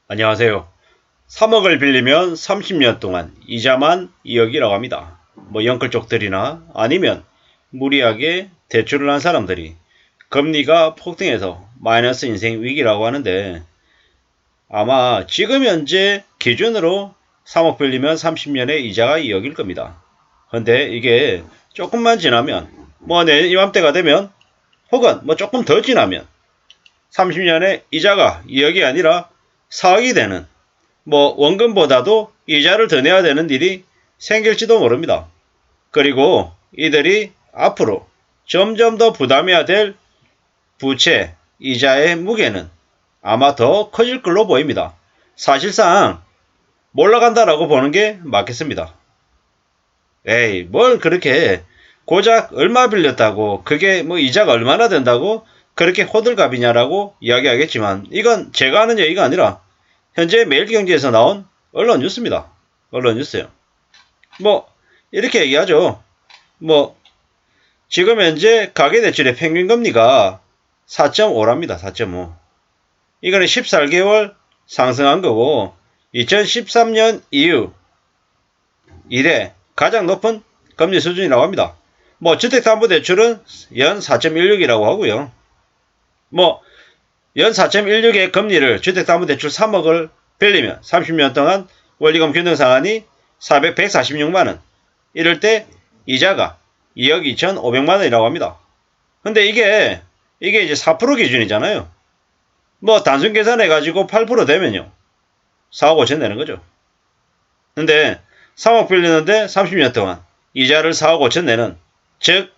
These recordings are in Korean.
안녕하세요. 3억을 빌리면 30년 동안 이자만 2억이라고 합니다. 영끌 쪽들이나 아니면 무리하게 대출을 한 사람들이 금리가 폭등해서 마이너스 인생 위기라고 하는데, 아마 지금 현재 기준으로 3억 빌리면 30년에 이자가 2억일 겁니다. 근데 이게 조금만 지나면, 내년 이맘때가 되면, 혹은 조금 더 지나면 30년에 이자가 2억이 아니라 4억이 되는, 원금보다도 이자를 더 내야 되는 일이 생길지도 모릅니다. 그리고 이들이 앞으로 점점 더 부담해야 될 부채, 이자의 무게는 아마 더 커질 걸로 보입니다. 사실상 몰라간다라고 보는 게 맞겠습니다. 에이, 뭘 그렇게 고작 얼마 빌렸다고 그게 이자가 얼마나 된다고 그렇게 호들갑이냐라고 이야기하겠지만, 이건 제가 하는 얘기가 아니라 현재 매일경제에서 나온 언론 뉴스입니다. 언론 뉴스요. 이렇게 얘기하죠. 지금 현재 가계대출의 평균금리가 4.5랍니다. 4.5. 이거는 14개월 상승한 거고, 2013년 이후 이래 가장 높은 금리 수준이라고 합니다. 주택담보대출은 연 4.16이라고 하고요. 연 4.16의 금리를 주택담보대출 3억을 빌리면 30년 동안 원리금 균등 상한이 146만원. 이럴 때 이자가 2억 2,500만원이라고 합니다. 근데 이게 이제 4% 기준이잖아요. 단순 계산해가지고 8% 되면요, 4억 5천 되는 거죠. 근데 3억 빌리는데 30년 동안 이자를 4억 5천 내는, 즉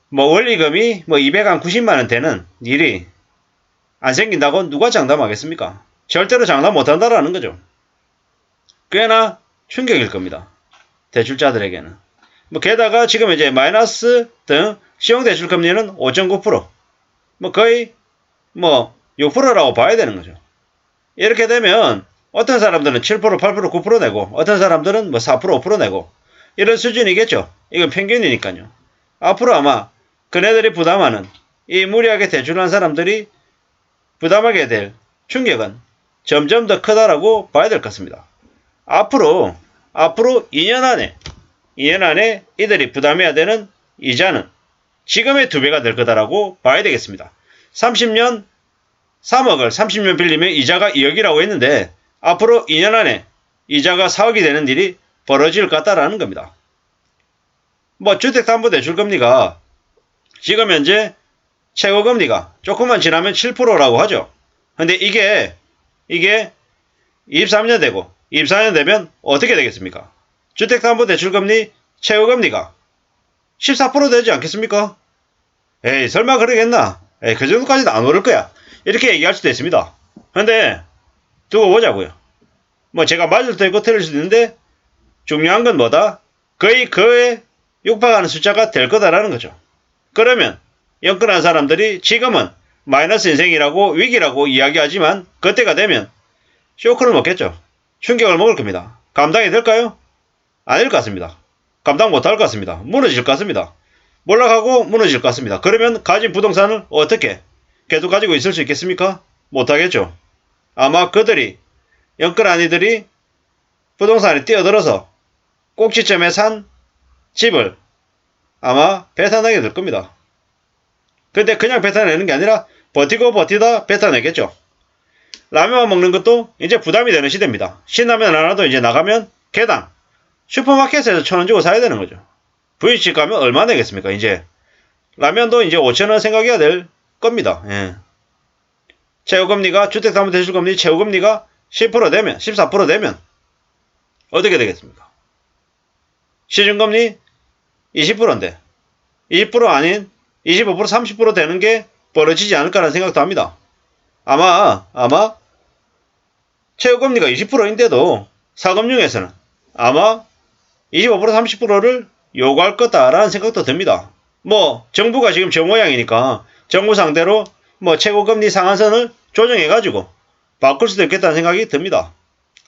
원리금이 290만원 되는 일이 안 생긴다고 누가 장담하겠습니까? 절대로 장담 못한다라는 거죠. 꽤나 충격일 겁니다. 대출자들에게는. 게다가 지금 이제 마이너스 등 시용대출 금리는 5.9%, 거의 6%라고 봐야 되는 거죠. 이렇게 되면 어떤 사람들은 7%, 8%, 9% 내고, 어떤 사람들은 4%, 5% 내고, 이런 수준이겠죠. 이건 평균이니까요. 앞으로 아마 그네들이 부담하는, 이 무리하게 대출한 사람들이 부담하게 될 충격은 점점 더 크다라고 봐야 될 것 같습니다. 앞으로 2년 안에 이들이 부담해야 되는 이자는 지금의 2배가 될 거다라고 봐야 되겠습니다. 3억을 30년 빌리면 이자가 2억이라고 했는데, 앞으로 2년 안에 이자가 4억이 되는 일이 벌어질 것 같다라는 겁니다. 주택담보대출 금리가 지금 현재 최고금리가 조금만 지나면 7%라고 하죠. 근데 이게 23년 되고 24년 되면 어떻게 되겠습니까? 주택담보대출금리 최고금리가 14% 되지 않겠습니까? 에이, 설마 그러겠나? 에이, 그 정도까지는 안 오를 거야. 이렇게 얘기할 수도 있습니다. 근데 두고 보자고요. 제가 맞을 수도 있고 틀릴 수도 있는데, 중요한 건 뭐다? 거의 그에 육박하는 숫자가 될 거다라는 거죠. 그러면 연끌한 사람들이 지금은 마이너스 인생이라고 위기라고 이야기하지만, 그때가 되면 쇼크를 먹겠죠. 충격을 먹을 겁니다. 감당이 될까요? 아닐 것 같습니다. 감당 못할 것 같습니다. 무너질 것 같습니다. 몰락하고 무너질 것 같습니다. 그러면 가진 부동산을 어떻게 계속 가지고 있을 수 있겠습니까? 못하겠죠. 아마 그들이, 연끌한 이들이 부동산에 뛰어들어서 꼭지점에 산 집을 아마 배타내게 될 겁니다. 근데 그냥 배타내는 게 아니라 버티고 버티다 배타내겠죠. 라면만 먹는 것도 이제 부담이 되는 시대입니다. 신라면 하나도 이제 나가면 개당 슈퍼마켓에서 1,000원 주고 사야 되는 거죠. 부위집 가면 얼마 내겠습니까? 이제 라면도 이제 5,000원 생각해야 될 겁니다. 예. 최고금리가, 주택담보대출금리 최고금리가 10% 되면, 14% 되면 어떻게 되겠습니까? 시중금리 20%인데 20% 아닌 25%, 30% 되는 게 벌어지지 않을까라는 생각도 합니다. 아마 최고금리가 20%인데도 사금융에서는 아마 25%, 30%를 요구할 거다라는 생각도 듭니다. 정부가 지금 저 모양이니까 정부 상대로 최고금리 상한선을 조정해가지고 바꿀 수도 있겠다는 생각이 듭니다.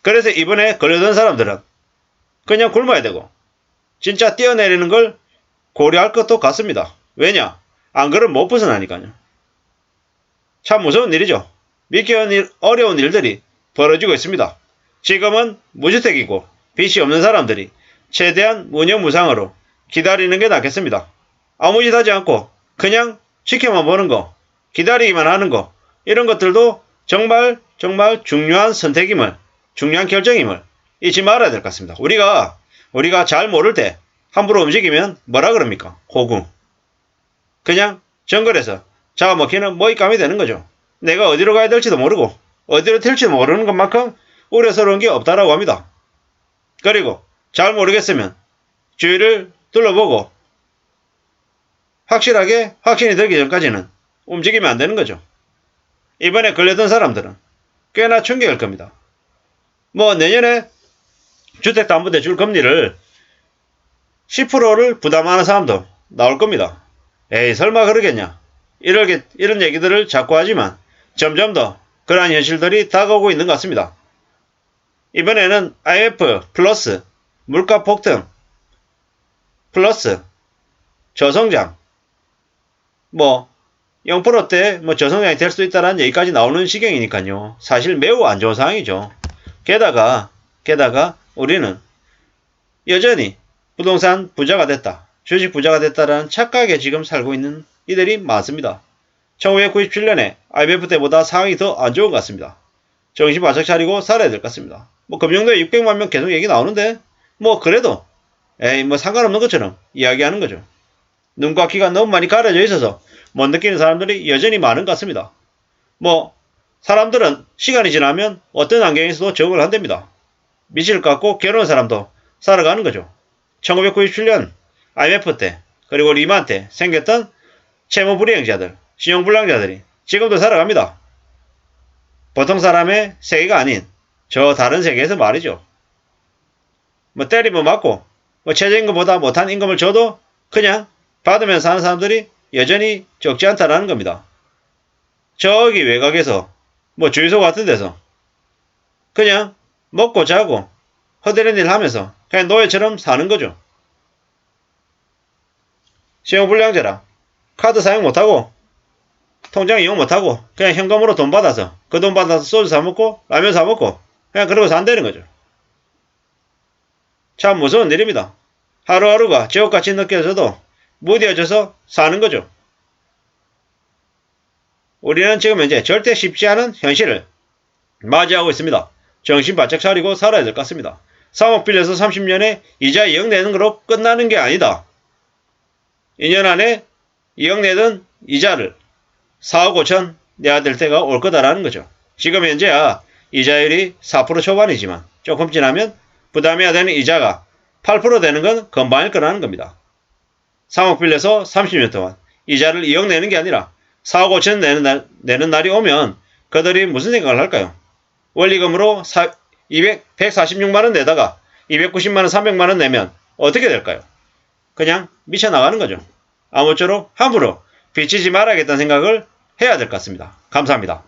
그래서 이번에 걸려든 사람들은 그냥 굶어야 되고 진짜 뛰어내리는 걸 고려할 것도 같습니다. 왜냐? 안 그러면 못 벗어나니까요. 참 무서운 일이죠. 믿기 어려운 일들이 벌어지고 있습니다. 지금은 무주택이고 빚이 없는 사람들이 최대한 무념무상으로 기다리는 게 낫겠습니다. 아무 짓 하지 않고 그냥 지켜만 보는 거, 기다리기만 하는 거, 이런 것들도 정말 중요한 선택임을, 중요한 결정임을 잊지 말아야 될 것 같습니다. 우리가 잘 모를 때 함부로 움직이면 뭐라 그럽니까? 호구. 그냥 정글에서 잡아먹히는 먹잇감이 되는 거죠. 내가 어디로 가야 될지도 모르고 어디로 튈지도 모르는 것만큼 우려스러운 게 없다라고 합니다. 그리고 잘 모르겠으면 주위를 둘러보고 확신이 들기 전까지는 움직이면 안 되는 거죠. 이번에 걸렸던 사람들은 꽤나 충격일 겁니다. 뭐 내년에 주택담보대출 금리를 10%를 부담하는 사람도 나올 겁니다. 에이 설마 그러겠냐. 이런 얘기들을 자꾸 하지만 점점 더 그러한 현실들이 다가오고 있는 것 같습니다. 이번에는 IMF 플러스 물가 폭등 플러스 저성장 0%대 저성장이 될 수 있다는 얘기까지 나오는 시경이니까요. 사실 매우 안 좋은 상황이죠. 게다가 우리는 여전히 부동산 부자가 됐다, 주식 부자가 됐다라는 착각에 지금 살고 있는 이들이 많습니다. 1997년에 IMF 때보다 상황이 더 안 좋은 것 같습니다. 정신 바짝 차리고 살아야 될 것 같습니다. 금융도에 600만 명 계속 얘기 나오는데 그래도 상관없는 것처럼 이야기하는 거죠. 눈과 귀가 너무 많이 가려져 있어서 못 느끼는 사람들이 여전히 많은 것 같습니다. 사람들은 시간이 지나면 어떤 환경에서도 적응을 한답니다. 미칠 것 같고 괴로운 사람도 살아가는 거죠. 1997년 IMF 때 그리고 리만 때 생겼던 채무불이행자들, 신용불량자들이 지금도 살아갑니다. 보통 사람의 세계가 아닌 저 다른 세계에서 말이죠. 때리면 맞고 최저임금보다 못한 임금을 줘도 그냥 받으면서 사는 사람들이 여전히 적지 않다라는 겁니다. 저기 외곽에서 주유소 같은 데서 그냥 먹고 자고 허드렛 일 하면서 그냥 노예처럼 사는 거죠. 신용불량자라 카드 사용 못하고 통장 이용 못하고 그냥 현금으로 돈 받아서 그 돈 받아서 소주 사먹고 라면 사먹고 그냥 그러고 산다는 거죠. 참 무서운 일입니다. 하루하루가 지옥같이 느껴져도 무뎌져서 사는 거죠. 우리는 지금 현재 절대 쉽지 않은 현실을 맞이하고 있습니다. 정신 바짝 차리고 살아야 될 것 같습니다. 3억 빌려서 30년에 이자 2억 내는 거로 끝나는 게 아니다. 2년 안에 2억 내던 이자를 4억 5천 내야 될 때가 올 거다라는 거죠. 지금 현재야 이자율이 4% 초반이지만 조금 지나면 부담해야 되는 이자가 8% 되는 건 금방일 거라는 겁니다. 3억 빌려서 30년 동안 이자를 2억 내는 게 아니라 4억 5천 내는 날이 오면 그들이 무슨 생각을 할까요? 원리금으로 146만원 내다가 290만원, 300만원 내면 어떻게 될까요? 그냥 미쳐나가는 거죠. 아무쪼록 함부로 빚지지 말아야겠다는 생각을 해야 될 것 같습니다. 감사합니다.